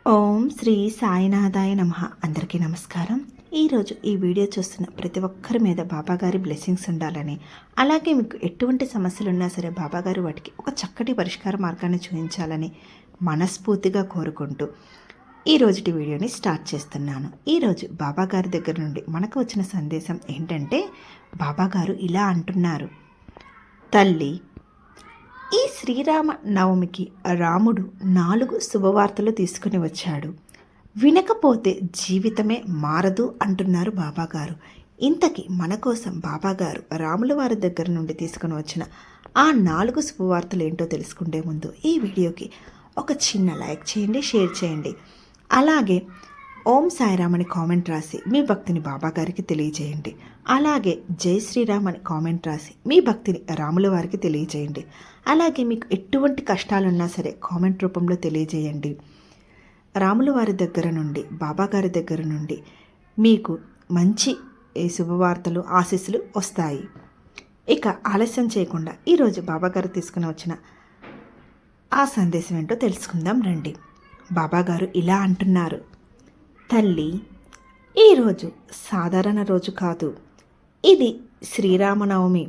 ఓం శ్రీ సాయినాథాయ నమః. అందరికీ నమస్కారం. ఈరోజు ఈ వీడియో చూస్తున్న ప్రతి ఒక్కరి మీద బాబాగారి బ్లెస్సింగ్స్ ఉండాలని, అలాగే మీకు ఎటువంటి సమస్యలు ఉన్నా సరే బాబాగారు వాటికి ఒక చక్కటి పరిష్కార మార్గాన్ని చూపించాలని మనస్ఫూర్తిగా కోరుకుంటూ ఈరోజుటి వీడియోని స్టార్ట్ చేస్తున్నాను. ఈరోజు బాబాగారి దగ్గర నుండి మనకు వచ్చిన సందేశం ఏంటంటే, బాబాగారు ఇలా అంటున్నారు: తల్లి, ఈ శ్రీరామ నవమికి రాముడు 4 శుభవార్తలు తీసుకుని వచ్చాడు. వినకపోతే జీవితమే మారదు అంటున్నారు బాబాగారు. ఇంతకీ మన కోసం బాబాగారు రాముల వారి దగ్గర నుండి తీసుకుని వచ్చిన ఆ 4 శుభవార్తలు ఏంటో తెలుసుకుంటే ముందు ఈ వీడియోకి ఒక చిన్న లైక్ చేయండి, షేర్ చేయండి. అలాగే ఓం సాయిరామ్ అని కామెంట్ రాసి మీ భక్తిని బాబాగారికి తెలియజేయండి. అలాగే జై శ్రీరామ్ అని కామెంట్ రాసి మీ భక్తిని రాముల వారికి తెలియజేయండి. అలాగే మీకు ఎటువంటి కష్టాలున్నా సరే కామెంట్ రూపంలో తెలియజేయండి. రాముల వారి దగ్గర నుండి, బాబాగారి దగ్గర నుండి మీకు మంచి శుభవార్తలు, ఆశీస్సులు వస్తాయి. ఇక ఆలస్యం చేయకుండా ఈరోజు బాబాగారు తీసుకుని వచ్చిన ఆ సందేశం ఏంటో తెలుసుకుందాం రండి. బాబాగారు ఇలా అంటున్నారు: తల్లి, ఈరోజు సాధారణ రోజు కాదు, ఇది శ్రీరామనవమి.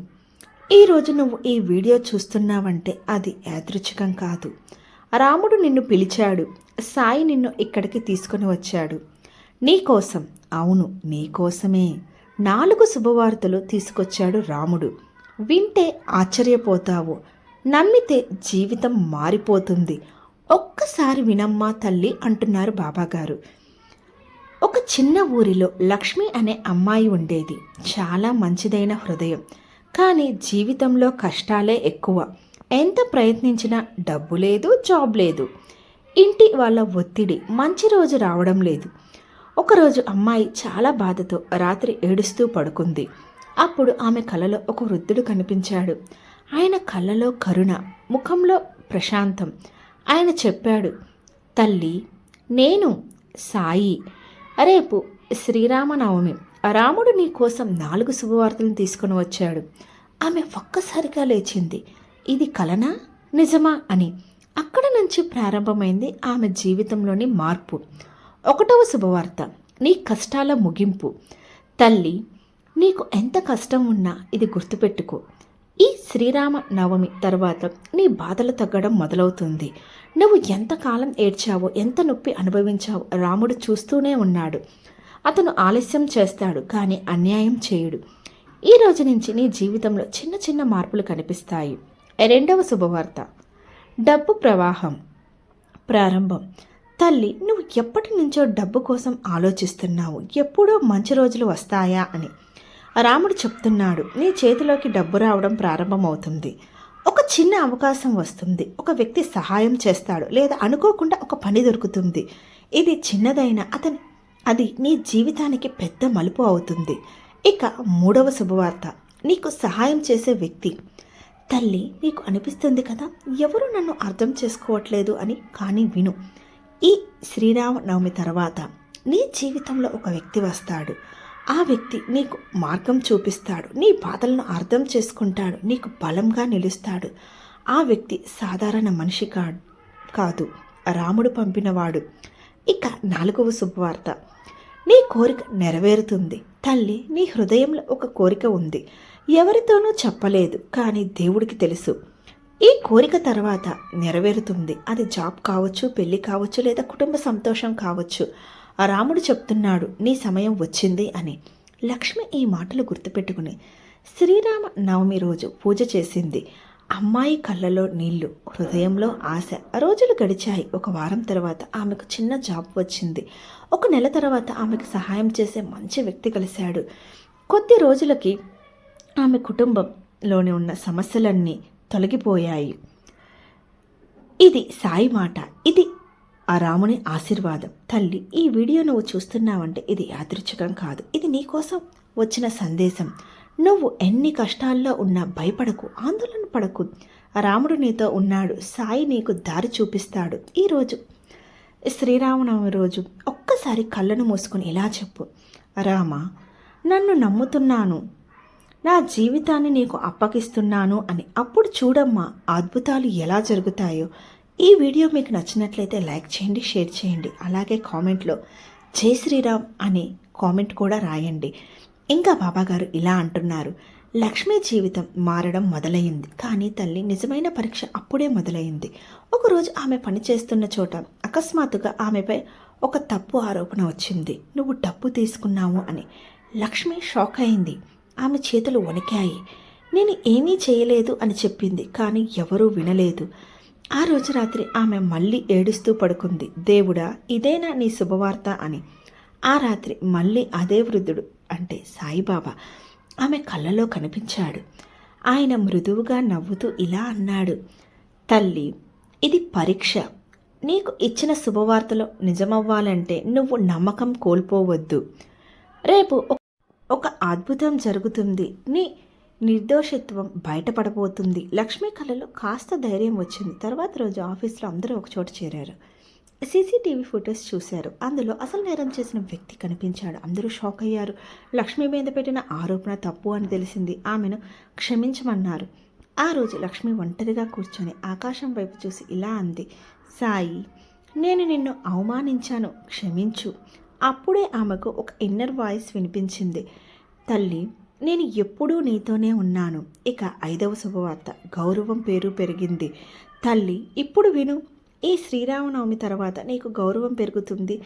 ఈరోజు నువ్వు ఈ వీడియో చూస్తున్నావంటే అది యాదృచ్ఛికం కాదు. రాముడు నిన్ను పిలిచాడు, సాయి నిన్ను ఇక్కడికి తీసుకుని వచ్చాడు. నీకోసం, అవును నీకోసమే 4 శుభవార్తలు తీసుకొచ్చాడు రాముడు. వింటే ఆశ్చర్యపోతావు, నమ్మితే జీవితం మారిపోతుంది. ఒక్కసారి వినమ్మా తల్లి అంటున్నారు బాబాగారు. ఒక చిన్న ఊరిలో లక్ష్మి అనే అమ్మాయి ఉండేది. చాలా మంచిదైన హృదయం, కానీ జీవితంలో కష్టాలే ఎక్కువ. ఎంత ప్రయత్నించినా డబ్బు లేదు, జాబ్ లేదు, ఇంటి వాళ్ళ ఒత్తిడి, మంచి రోజు రావడం లేదు. ఒకరోజు అమ్మాయి చాలా బాధతో రాత్రి ఏడుస్తూ పడుకుంది. అప్పుడు ఆమె కలలో ఒక వృద్ధుడు కనిపించాడు. ఆయన కళ్ళలో కరుణ, ముఖంలో ప్రశాంతం. ఆయన చెప్పాడు: తల్లి, నేను సాయి. రేపు శ్రీరామనవమి. రాముడు నీ కోసం 4 శుభవార్తలను తీసుకుని వచ్చాడు. ఆమె ఒక్కసారిగా లేచింది. ఇది కలనా, నిజమా అని. అక్కడ నుంచి ప్రారంభమైంది ఆమె జీవితంలోని మార్పు. 1వ శుభవార్త: నీ కష్టాల ముగింపు. తల్లి, నీకు ఎంత కష్టం ఉన్నా ఇది గుర్తుపెట్టుకో, ఈ శ్రీరామ నవమి తర్వాత నీ బాధలు తగ్గడం మొదలవుతుంది. నువ్వు ఎంతకాలం ఏడ్చావో, ఎంత నొప్పి అనుభవించావో రాముడు చూస్తూనే ఉన్నాడు. అతను ఆలస్యం చేస్తాడు, కానీ అన్యాయం చేయడు. ఈ రోజు నుంచి నీ జీవితంలో చిన్న చిన్న మార్పులు కనిపిస్తాయి. 2వ శుభవార్త: డబ్బు ప్రవాహం ప్రారంభం. తల్లి, నువ్వు ఎప్పటి నుంచో డబ్బు కోసం ఆలోచిస్తున్నావు, ఎప్పుడో మంచి రోజులు వస్తాయా అని. రాముడు చెప్తున్నాడు, నీ చేతిలోకి డబ్బు రావడం ప్రారంభమవుతుంది. ఒక చిన్న అవకాశం వస్తుంది, ఒక వ్యక్తి సహాయం చేస్తాడు, లేదా అనుకోకుండా ఒక పని దొరుకుతుంది. ఇది చిన్నదైన అది నీ జీవితానికి పెద్ద మలుపు అవుతుంది. ఇక 3వ శుభవార్త: నీకు సహాయం చేసే వ్యక్తి. తల్లి, నీకు అనిపిస్తుంది కదా, ఎవరు నన్ను అర్థం చేసుకోవట్లేదు అని. కానీ విను, ఈ శ్రీరామనవమి తర్వాత నీ జీవితంలో ఒక వ్యక్తి వస్తాడు. ఆ వ్యక్తి నీకు మార్గం చూపిస్తాడు, నీ బాధలను అర్థం చేసుకుంటాడు, నీకు బలంగా నిలుస్తాడు. ఆ వ్యక్తి సాధారణ మనిషి కాదు, రాముడు పంపినవాడు. ఇక 4వ శుభవార్త: నీ కోరిక నెరవేరుతుంది. తల్లి, నీ హృదయంలో ఒక కోరిక ఉంది, ఎవరితోనూ చెప్పలేదు, కానీ దేవుడికి తెలుసు. ఈ కోరిక తర్వాత నెరవేరుతుంది. అది జాబ్ కావచ్చు, పెళ్లి కావచ్చు, లేదా కుటుంబ సంతోషం కావచ్చు. రాముడు చెప్తున్నాడు, నీ సమయం వచ్చింది అని. లక్ష్మి ఈ మాటలు గుర్తుపెట్టుకుని శ్రీరామ నవమి రోజు పూజ చేసింది. అమ్మాయి కళ్ళలో నీళ్లు, హృదయంలో ఆశ. రోజులు గడిచాయి. 1 వారం తర్వాత ఆమెకు చిన్న జాబ్ వచ్చింది. 1 నెల తర్వాత ఆమెకు సహాయం చేసే మంచి వ్యక్తి కలిశాడు. కొద్ది రోజులకి ఆమె కుటుంబంలోని ఉన్న సమస్యలన్నీ తొలగిపోయాయి. ఇది సాయి మాట, ఇది ఆ రాముని ఆశీర్వాదం. తల్లి, ఈ వీడియో నువ్వు చూస్తున్నావంటే ఇది యాదృచ్ఛికం కాదు, ఇది నీకోసం వచ్చిన సందేశం. నువ్వు ఎన్ని కష్టాల్లో ఉన్నా భయపడకు, ఆందోళన పడకు. రాముడు నీతో ఉన్నాడు, సాయి నీకు దారి చూపిస్తాడు. ఈరోజు శ్రీరామనవమి రోజు ఒక్కసారి కళ్ళను మూసుకొని ఇలా చెప్పు: రామ, నన్ను నమ్ముతున్నాను, నా జీవితాన్ని నీకు అప్పగిస్తున్నాను అని. అప్పుడు చూడమ్మా, అద్భుతాలు ఎలా జరుగుతాయో. ఈ వీడియో మీకు నచ్చినట్లయితే లైక్ చేయండి, షేర్ చేయండి. అలాగే కామెంట్లో జై శ్రీరామ్ అని కామెంట్ కూడా రాయండి. ఇంకా బాబాగారు ఇలా అంటున్నారు, లక్ష్మి జీవితం మారడం మొదలైంది, కానీ తల్లి నిజమైన పరీక్ష అప్పుడే మొదలైంది. ఒకరోజు ఆమె పనిచేస్తున్న చోట అకస్మాత్తుగా ఆమెపై ఒక తప్పు ఆరోపణ వచ్చింది. నువ్వు డబ్బు తీసుకున్నావు అని. లక్ష్మి షాక్ అయింది. ఆమె చేతులు వణికాయి. నేను ఏమీ చేయలేదు అని చెప్పింది, కానీ ఎవరూ వినలేదు. ఆ రోజు రాత్రి ఆమె మళ్ళీ ఏడుస్తూ పడుకుంది. దేవుడా, ఇదేనా నీ శుభవార్త అని. ఆ రాత్రి మళ్ళీ అదే వృద్ధుడు అంటే సాయిబాబా ఆమె కళ్ళలో కనిపించాడు. ఆయన మృదువుగా నవ్వుతూ ఇలా అన్నాడు, తల్లి, ఇది పరీక్ష. నీకు ఇచ్చిన శుభవార్తలో నిజమవ్వాలంటే నువ్వు నమ్మకం కోల్పోవద్దు. రేపు ఒక అద్భుతం జరుగుతుంది. నీ నిర్దోషిత్వం బయటపడబోతుంది. లక్ష్మి కళ్ళలో కాస్త ధైర్యం వచ్చింది. తర్వాత రోజు ఆఫీస్లో అందరూ ఒకచోట చేరారు. సీసీటీవీ ఫొటోస్ చూశారు. అందులో అసలు నేరం చేసిన వ్యక్తి కనిపించాడు. అందరూ షాక్ అయ్యారు. లక్ష్మి మీద పెట్టిన ఆరోపణ తప్పు అని తెలిసింది. ఆమెను క్షమించమన్నారు. ఆ రోజు లక్ష్మి ఒంటరిగా కూర్చొని ఆకాశం వైపు చూసి ఇలా అంది, సాయి, నేను నిన్ను అవమానించాను, క్షమించు. అప్పుడే ఆమెకు ఒక ఇన్నర్ వాయిస్ వినిపించింది, తల్లి, నేను ఎప్పుడూ నీతోనే ఉన్నాను. ఇక 5వ శుభవార్త, గౌరవం పేరు పెరిగింది. తల్లి, ఇప్పుడు విను. ఈ శ్రీరామనవమి తర్వాత నీకు గౌరవం పెరుగుతుంది.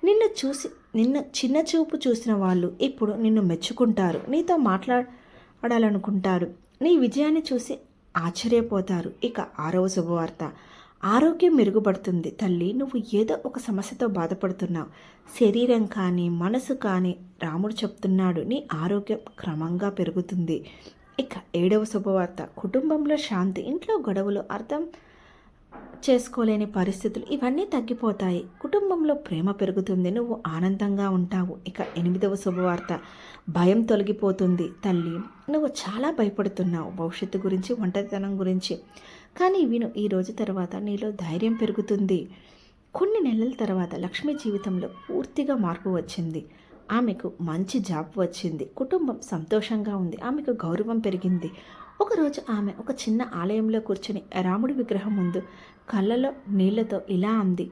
నిన్ను చిన్న చూపు చూసిన వాళ్ళు ఇప్పుడు నిన్ను మెచ్చుకుంటారు, నీతో మాట్లాడాలనుకుంటారు, నీ విజయాన్ని చూసి ఆశ్చర్యపోతారు. ఇక 6వ శుభవార్త, ఆరోగ్యం మెరుగుపడుతుంది. తల్లి, నువ్వు ఏదో ఒక సమస్యతో బాధపడుతున్నావు. శరీరం కానీ మనసు కానీ రాముడు చెప్తున్నాడు, నీ ఆరోగ్యం క్రమంగా పెరుగుతుంది. ఇక 7వ శుభవార్త, కుటుంబంలో శాంతి, ఇంట్లో గొడవలు, అర్థం చేసుకోలేని పరిస్థితులు ఇవన్నీ తగ్గిపోతాయి. కుటుంబంలో ప్రేమ పెరుగుతుంది, నువ్వు ఆనందంగా ఉంటావు. ఇక 8వ శుభవార్త, భయం తొలగిపోతుంది. తల్లి, నువ్వు చాలా భయపడుతున్నావు భవిష్యత్తు గురించి, ఒంటరితనం గురించి. కానీ విను, ఈ రోజు తర్వాత నీలో ధైర్యం పెరుగుతుంది. కొన్ని నెలల తర్వాత లక్ష్మి జీవితంలో పూర్తిగా మార్పు వచ్చింది. ఆమెకు మంచి జాబ్ వచ్చింది. కుటుంబం సంతోషంగా ఉంది. ఆమెకు గౌరవం పెరిగింది. ఒకరోజు ఆమె ఒక చిన్న ఆలయంలో కూర్చుని రాముడి విగ్రహం ముందు కళ్ళలో నీళ్లతో ఇలా అంది,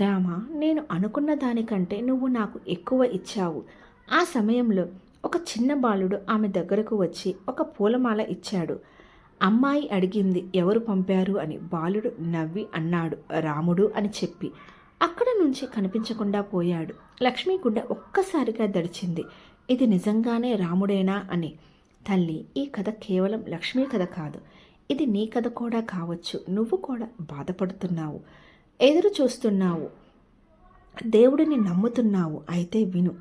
రామ, నేను అనుకున్న దానికంటే నువ్వు నాకు ఎక్కువ ఇచ్చావు. ఆ సమయంలో ఒక చిన్న బాలుడు ఆమె దగ్గరకు వచ్చి ఒక పూలమాల ఇచ్చాడు. అమ్మాయి అడిగింది, ఎవరు పంపారు అని. బాలుడు నవ్వి అన్నాడు, రాముడు అని చెప్పి అక్కడ నుంచి కనిపించకుండా పోయాడు. లక్ష్మి గుండె ఒక్కసారిగా దడిచింది. ఇది నిజంగానే రాముడేనా అని. తల్లి, ఈ కథ కేవలం లక్ష్మీ కథ కాదు, ఇది నీ కథ కూడా కావచ్చు. నువ్వు కూడా బాధపడుతున్నావు, ఎదురు చూస్తున్నావు, దేవుడిని నమ్ముతున్నావు. అయితే విను,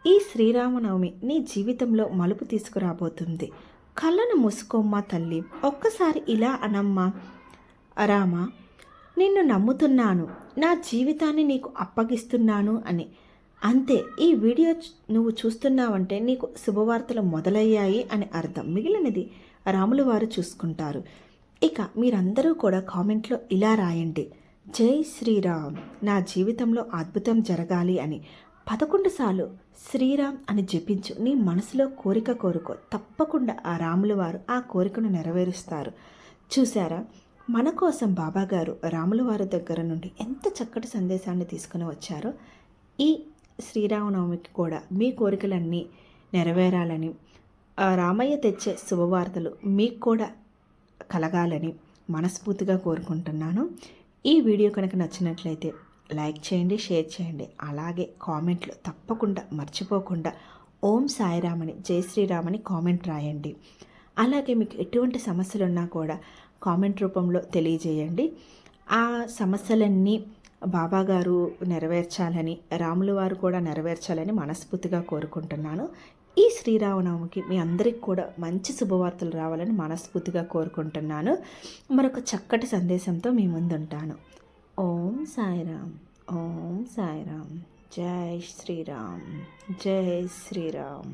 ఈ శ్రీరామనవమి నీ జీవితంలో మలుపు తీసుకురాబోతుంది. కళ్ళను మూసుకోమ్మా తల్లి, ఒక్కసారి ఇలా అనమ్మా, రామ, నిన్ను నమ్ముతున్నాను, నా జీవితాన్ని నీకు అప్పగిస్తున్నాను అని. అంతే. ఈ వీడియో నువ్వు చూస్తున్నావంటే నీకు శుభవార్తలు మొదలయ్యాయి అని అర్థం. మిగిలినది రాములు వారు చూసుకుంటారు. ఇక మీరందరూ కూడా కామెంట్లో ఇలా రాయండి, జై శ్రీరామ్, నా జీవితంలో అద్భుతం జరగాలి అని 11 సార్లు శ్రీరామ్ అని జపించు. నీ మనసులో కోరిక కోరుకో, తప్పకుండా ఆ రాములు వారు ఆ కోరికను నెరవేరుస్తారు. చూసారా, మన కోసం బాబాగారు రాముల వారి దగ్గర నుండి ఎంత చక్కటి సందేశాన్ని తీసుకుని వచ్చారో. ఈ శ్రీరామనవమికి కూడా మీ కోరికలన్నీ నెరవేరాలని, రామయ్య తెచ్చే శుభవార్తలు మీకు కూడా కలగాలని మనస్ఫూర్తిగా కోరుకుంటున్నాను. ఈ వీడియో కనుక నచ్చినట్లయితే లైక్ చేయండి, షేర్ చేయండి. అలాగే కామెంట్లు తప్పకుండా మర్చిపోకుండా ఓం సాయిరామని, జై శ్రీరామని కామెంట్ రాయండి. అలాగే మీకు ఎటువంటి సమస్యలు ఉన్నా కూడా కామెంట్ రూపంలో తెలియజేయండి. ఆ సమస్యలన్నీ బాబాగారు నెరవేర్చాలని, రాములు వారు కూడా నెరవేర్చాలని మనస్ఫూర్తిగా కోరుకుంటున్నాను. ఈ శ్రీరామనవమికి మీ అందరికి కూడా మంచి శుభవార్తలు రావాలని మనస్ఫూర్తిగా కోరుకుంటున్నాను. మరొక చక్కటి సందేశంతో మీ ముందుంటాను. ఓం సాయిరామ్, ఓం సాయిరామ్, జై శ్రీరామ్, జై శ్రీరామ్.